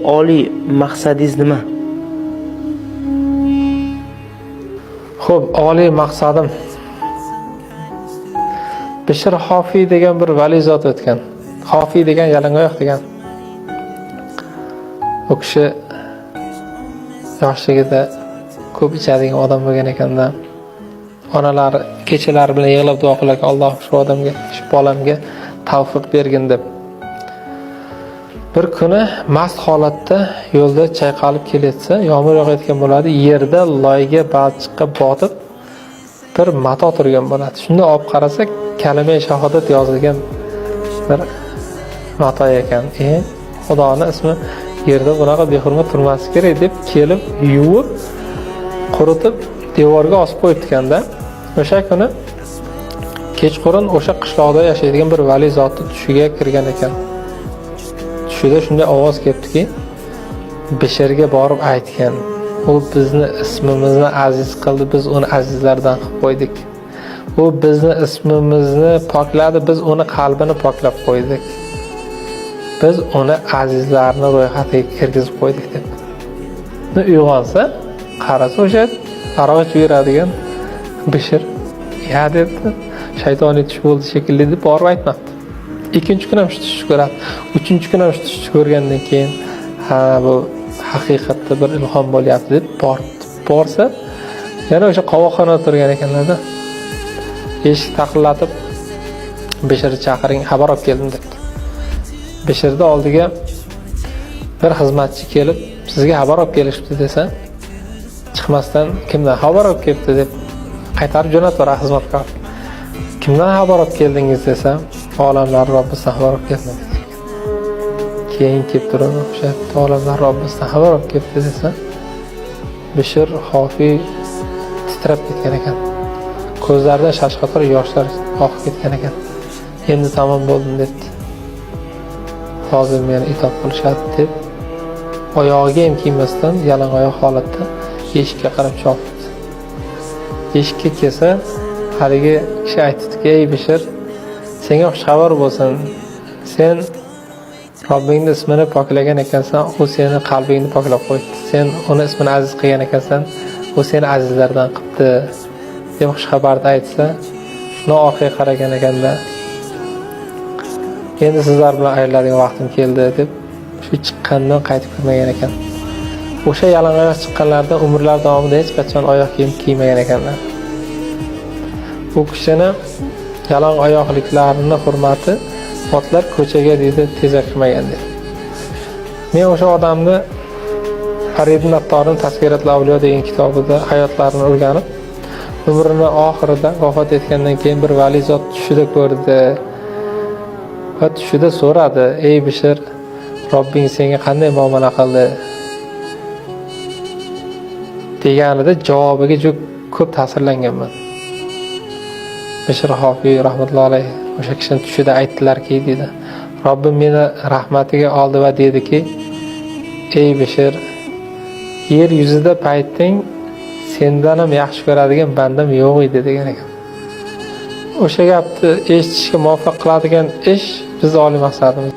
Oliy maqsadingiz nima? Xo'p, oliy maqsadim Bishr Hofiy degan bir vali zot o'tgan. Hofiy degan yalangoyoq degan. U kishi yoshligida ko'p ichadigan odam bo'lgan ekanda, onalari kechalari bilan yig'lab duo qilarkan, Alloh shu odamga, shu bolamga tavfiq bergin deb. Bir kuni mast holatda yo'lda chayqalib kelayotsa, yomg'ir yog'ayotgan bo'ladi, yerda loyga balchiqqa botib bir mato turgan bo'ladi. Shunda olib qarasa, kalima-i shahodat yozilgan bir mato ekan. Xudoning ismi yerda bunaqa behurmat turmasligi kerak deb kelib yuvib, quritib devorga osib qo'yibdi-kanda. O'sha kuni kechqurun o'sha qishloqda yashaydigan bir vali zotning tushiga kirgan ekan. Tushida shunday ovoz kelibdiki, Bishrga borib aytgan. U bizni ismimizni aziz qildi, biz uni azizlardan qilib qo'ydik. U bizni ismimizni pokladi, biz uni qalbini poklab qo'ydik. Biz uni azizlarni ro'yxatiga kirgizib qo'ydik deb. Uyg'onsa, qarasa o'sha aroq ichib yuradigan Bishr, "Ya" debdi. Shaytoniy tush bo'ldi shekilli deb borib aytmabdi. Ikkinchi kun ham shu tushni ko'radi. Uchinchi kun ham shu tushni ko'rgandan keyin, "Ha, bu haqiqatda bir ilhom bo'lyapti" deb borsa, yana o'sha qovoqxonada turgan ekanlarda. Eshik taqillatib, "Bishrni chaqiring, xabar olib keldim" debdi. Bishrni oldiga bir xizmatchi kelib, "Sizga xabar olib kelishibdi" desa, chiqmasdan "Kimdan xabar olib kelibdi" deb qaytarib jo'natadi xizmatkor. "Kimdan xabar olib keldingiz" desa, "Olamlar Robbisidan xabar olib keldim" dedi. Keyin kelib turib, o'sha olamlar Robbisidan xabar olib kelibdi desa, Bishr Hofiy titrab ketgan ekan. Ko'zlaridan shashqator yoshlar oqib ketgan ekan. "Endi tamom bo'ldim" dedi. "Hozir meni itob qilishadi" deb oyog'iga ham kiymasdan yalangoyoq holatda eshikka qarab chopdi. Eshikka kelsa, haligi kishi aytdiki, "Ey Bishr, senga xushxabar bo'lsin. Sen Robbingning ismini poklagan ekansan, u seni qalbingni poklab qo'ydi. Sen uni ismini aziz qilgan ekansan, u seni azizlardan qildi" deb xushxabarni aytsa, shuni orqaga qaragan ekanda, "Endi sizlar bilan ayriladigan vaqtim keldi" deb shu chiqqandan qaytib kelmagan ekan. O'sha yalangoyoq chiqqanlarda umrlar davomida hech qachon oyoq kiyim kiymagan ekanlar. Bu kishini yalang oyoqliklarini hurmati otlar ko'chaga deydi tezak qilmagan dedi. Men o'sha odamni Farid Nattorning Tazkiratul Avliyo degan kitobida hayotlarini o'rganib, umrini oxirida vafot etgandan keyin bir vali zot tushida ko'rdi. Va tushida so'radi, "Ey Bishr, Robbing senga qanday muomala qildi?" deganida javobiga juda ko'p ta'sirlanganman. Bishr Hofiy rahmatullohi alayhi o'sha kishining tushida aytdilarki, dedi, "Robbim meni rahmatiga oldi va dediki, ey Bishr, yer yuzida payting sendan ham yaxshi ko'radigan bandam yo'q edi" degan ekan. O'sha gapni eshitishga muvaffaq qiladigan ish biz oliy maqsadimiz.